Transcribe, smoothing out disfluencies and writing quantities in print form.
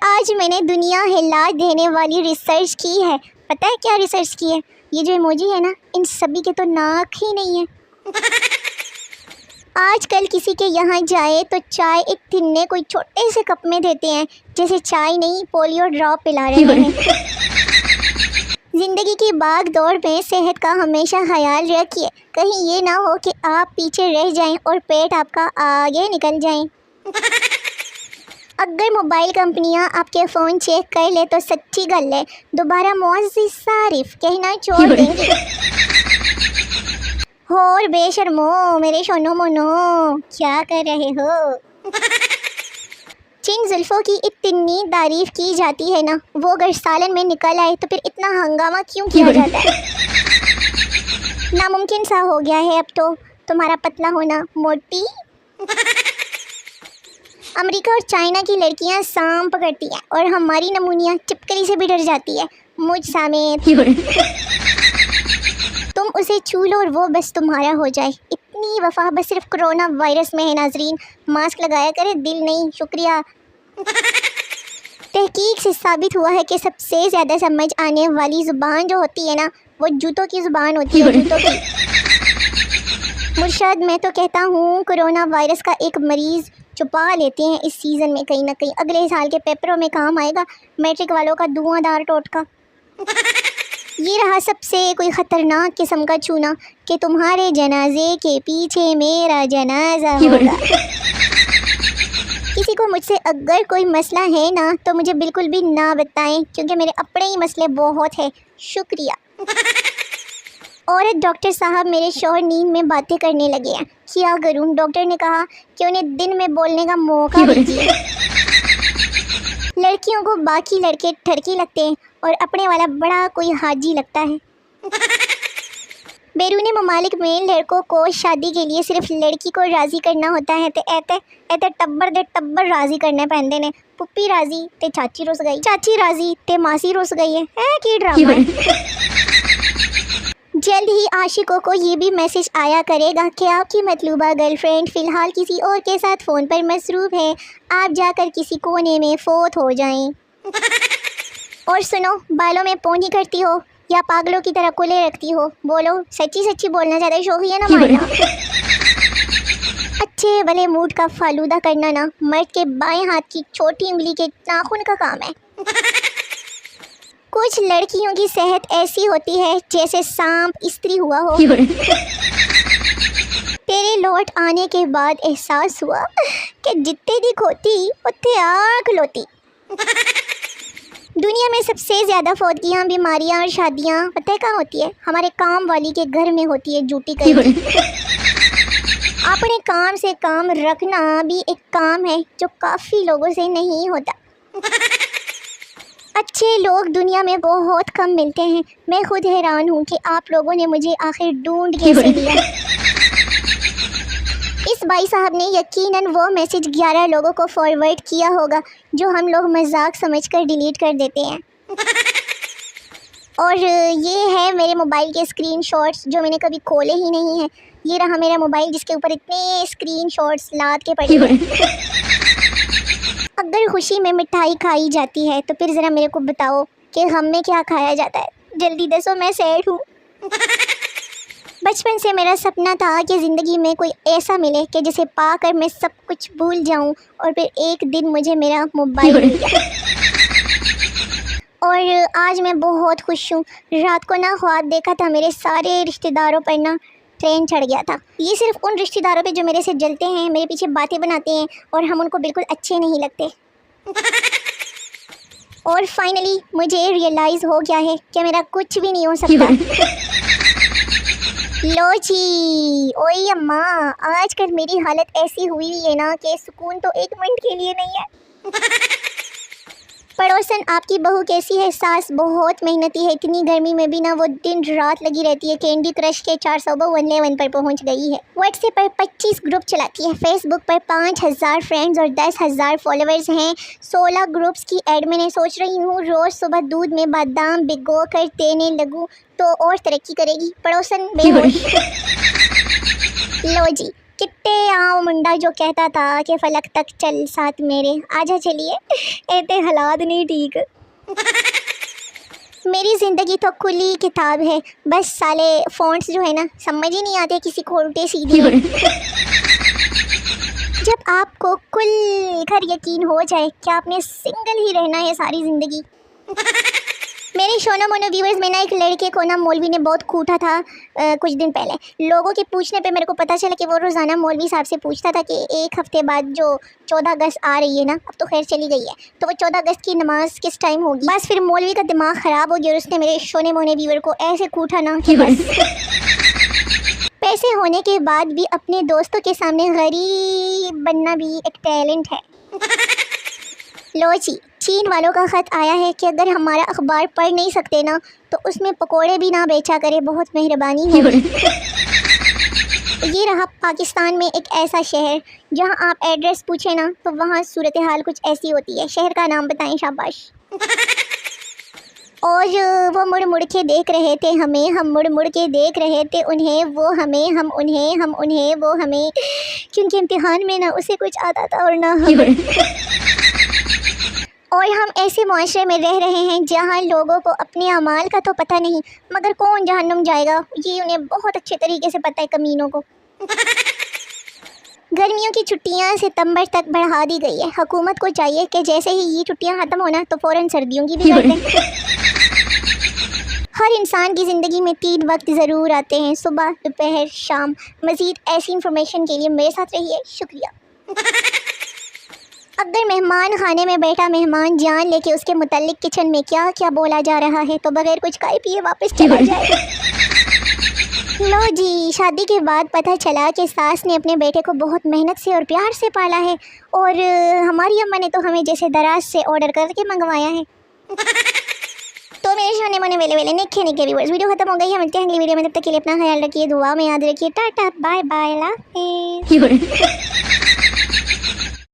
आज मैंने दुनिया हिला देने वाली रिसर्च की है। पता है क्या रिसर्च की है? ये जो इमोजी है ना, इन सभी के तो नाक ही नहीं है। आजकल किसी के यहाँ जाए तो चाय एक तिन्ने कोई छोटे से कप में देते हैं, जैसे चाय नहीं पोलियो ड्रॉप पिला रहे हैं। ज़िंदगी की भाग दौड़ में सेहत का हमेशा ख्याल रखिए, कहीं ये ना हो कि आप पीछे रह जाएं और पेट आपका आगे निकल जाए। अगर मोबाइल कंपनियां आपके फ़ोन चेक कर ले तो सच्ची गल है, दोबारा मुअज़्ज़िज़ सारिफ कहना छोड़ देंगे। और बेशर्मो मेरे शोनो मोनो, क्या कर रहे हो? जिन जुल्फ़ों की इतनी तारीफ़ की जाती है ना, वो अगर सालन में निकल आए तो फिर इतना हंगामा क्यों किया जाता है? नामुमकिन सा हो गया है अब तो तुम्हारा पतला होना, मोटी। अमेरिका और चाइना की लड़कियां सांप पकड़ती हैं और हमारी नमूनियां चिपकली से भी डर जाती है, मुझ समेत। तुम उसे छू लो और वो बस तुम्हारा हो जाए, इतनी वफा बस सिर्फ कोरोना वायरस में है। नाजरीन, मास्क लगाया करे, दिल नहीं। शुक्रिया। तहकीक से साबित हुआ है कि सबसे ज़्यादा समझ आने वाली ज़ुबान जो होती है ना, वो जूतों की ज़ुबान होती है, जूतों की। मुर्शद, मैं तो कहता हूँ कोरोना वायरस का एक मरीज़ छुपा लेते हैं इस सीज़न में, कहीं ना कहीं अगले साल के पेपरों में काम आएगा मैट्रिक वालों का धुआंधार टोटका। ये रहा सबसे कोई ख़तरनाक किस्म का छूना कि तुम्हारे जनाजे के पीछे मेरा जनाजा होगा। किसी को मुझसे अगर कोई मसला है ना तो मुझे बिल्कुल भी ना बताएं, क्योंकि मेरे अपने ही मसले बहुत है। शुक्रिया। औरत डॉक्टर साहब, मेरे शौहर नींद में बातें करने लगे हैं, क्या करूं? डॉक्टर ने कहा कि उन्हें दिन में बोलने का मौका दीजिए। लड़कियों को बाकी लड़के ठरकी लगते हैं और अपने वाला बड़ा कोई हाजी लगता है। बैरूनी ममालिक में लड़कों को शादी के लिए सिर्फ लड़की को राज़ी करना होता है तो ऐते टब्बर दे टब्बर राज़ी करने पैंदे ने। पुप्पी राज़ी ते चाची रुस गई, चाची राज़ी ते मासी रुस गई है की ड्रामा। जल्द ही आशिकों को ये भी मैसेज आया करेगा कि आपकी मतलूबा गर्लफ्रेंड फ़िलहाल किसी और के साथ फ़ोन पर मसरूफ़ है, आप जाकर किसी कोने में फ़ोत हो जाएं। और सुनो, बालों में पोनी करती हो या पागलों की तरह खुले रखती हो? बोलो, सच्ची सच्ची बोलना, ज़्यादा शोखी है ना मारना। अच्छे भले मूड का फालूदा करना ना मर्द के बाएं हाथ की छोटी उंगली के नाखून का काम है। कुछ लड़कियों की सेहत ऐसी होती है जैसे सांप इस्त्री हुआ हो। तेरे लौट आने के बाद एहसास हुआ कि जितने दी खोती उतने आँख लोती। दुनिया में सबसे ज़्यादा फौतगियाँ, बीमारियाँ और शादियाँ पता है कहाँ होती है? हमारे काम वाली के घर में होती है, जूटी कहीं। अपने काम से काम रखना भी एक काम है जो काफ़ी लोगों से नहीं होता। अच्छे लोग दुनिया में बहुत कम मिलते हैं। मैं खुद हैरान हूँ कि आप लोगों ने मुझे आखिर ढूंढ कैसे लिया। इस भाई साहब ने यकीनन वो मैसेज 11 लोगों को फॉरवर्ड किया होगा जो हम लोग मजाक समझकर डिलीट कर देते हैं। और ये है मेरे मोबाइल के स्क्रीनशॉट्स जो मैंने कभी खोले ही नहीं हैं। ये रहा मेरा मोबाइल जिसके ऊपर इतने स्क्रीनशॉट्स लाद के पड़े हैं। अगर खुशी में मिठाई खाई जाती है तो फिर ज़रा मेरे को बताओ कि गम में क्या खाया जाता है? जल्दी दसो, मैं सैड हूँ। बचपन से मेरा सपना था कि ज़िंदगी में कोई ऐसा मिले कि जिसे पाकर मैं सब कुछ भूल जाऊं, और फिर एक दिन मुझे मेरा मोबाइल मिल गया। और आज मैं बहुत खुश हूँ। रात को ना ख्वाब देखा था, मेरे सारे रिश्तेदारों पर ना ट्रेन चढ़ गया था। ये सिर्फ उन रिश्तेदारों पे जो मेरे से जलते हैं, मेरे पीछे बातें बनाते हैं और हम उनको बिल्कुल अच्छे नहीं लगते। और फाइनली मुझे रियलाइज़ हो गया है कि मेरा कुछ भी नहीं हो सकता। लो जी, ओए अम्मा, आजकल मेरी हालत ऐसी हुई है ना कि सुकून तो एक मिनट के लिए नहीं है। पड़ोसन, आपकी बहू कैसी है? सास बहुत मेहनती है, इतनी गर्मी में भी ना वो दिन रात लगी रहती है। कैंडी क्रश के 452 लेवल पर पहुंच गई है। व्हाट्सएप पर 25 ग्रुप चलाती है। फेसबुक पर 5000 फ्रेंड्स और 10,000 फॉलोअर्स हैं। 16 ग्रुप्स की एडमिन है। सोच रही हूँ रोज़ सुबह दूध में बादाम भिगो कर देने लगूँ तो और तरक्की करेगी। पड़ोसन बेहोश। लो जी, कितने आओ मुंडा जो कहता था कि फलक तक चल साथ मेरे, आजा चलिए ऐते हालात नहीं ठीक। मेरी ज़िंदगी तो खुली किताब है, बस साले फ़ॉन्ट्स जो है ना समझ ही नहीं आते किसी को उल्टे सीधे। जब आपको कुल कर यकीन हो जाए कि आपने सिंगल ही रहना है सारी ज़िंदगी। मेरे शोनो मोनो व्यूअर्स में ना एक लड़के को ना मौलवी ने बहुत कूटा था कुछ दिन पहले। लोगों के पूछने पे मेरे को पता चला कि वो रोज़ाना मौलवी साहब से पूछता था कि एक हफ़्ते बाद जो 14 अगस्त आ रही है ना, अब तो खैर चली गई है, तो वो 14 अगस्त की नमाज किस टाइम होगी। बस फिर मौलवी का दिमाग ख़राब हो गया और उसने मेरे शोने मोने व्यूअर को ऐसे कूटा ना कि बस। पैसे होने के बाद भी अपने दोस्तों के सामने गरीब बनना भी एक टैलेंट है। लो जी, चीन वालों का ख़त आया है कि अगर हमारा अखबार पढ़ नहीं सकते ना तो उसमें पकोड़े भी ना बेचा करे, बहुत मेहरबानी होगी। ये रहा पाकिस्तान में एक ऐसा शहर जहां आप एड्रेस पूछे ना तो वहां सूरत हाल कुछ ऐसी होती है। शहर का नाम बताएं, शाबाश। और वो मुड़ मुड़ के देख रहे थे हमें, हम मुड़ मुड़ के देख रहे थे उन्हें, वो हमें, हम उन्हें, हम उन्हें, वो हमें, क्योंकि इम्तिहान में ना उसे कुछ आता था और ना हमें। और हम ऐसे मुआशरे में रह रहे हैं जहाँ लोगों को अपने अमाल का तो पता नहीं, मगर कौन जहन्नुम जाएगा ये उन्हें बहुत अच्छे तरीके से पता है, कमीनों को। गर्मियों की छुट्टियाँ सितंबर तक बढ़ा दी गई है। हुकूमत को चाहिए कि जैसे ही ये छुट्टियाँ ख़त्म होना तो फ़ौरन सर्दियों की भी कर दें। हर इंसान की ज़िंदगी में 3 वक्त ज़रूर आते हैं, सुबह, दोपहर, शाम। मज़ीद ऐसी इन्फॉर्मेशन के लिए मेरे साथ रहिए, शुक्रिया। अगर मेहमान खाने में बैठा मेहमान जान लेके उसके मुताल्लिक किचन में क्या क्या बोला जा रहा है तो बगैर कुछ खाए पिए वापस चला जाए। लो जी, शादी के बाद पता चला कि सास ने अपने बेटे को बहुत मेहनत से और प्यार से पाला है और हमारी अम्मा ने तो हमें जैसे दराज से ऑर्डर करके मंगवाया है। तो मेरे शोने मोने वेले वेले निखे निखे व्यूअर्स, वीडियो खत्म हो गई है। मिलते हैं अगली वीडियो में, तब तक के लिए अपना ख्याल रखिए, दुआ में याद रखिए। टाटा बाय बाय, अल्लाह हाफिज़।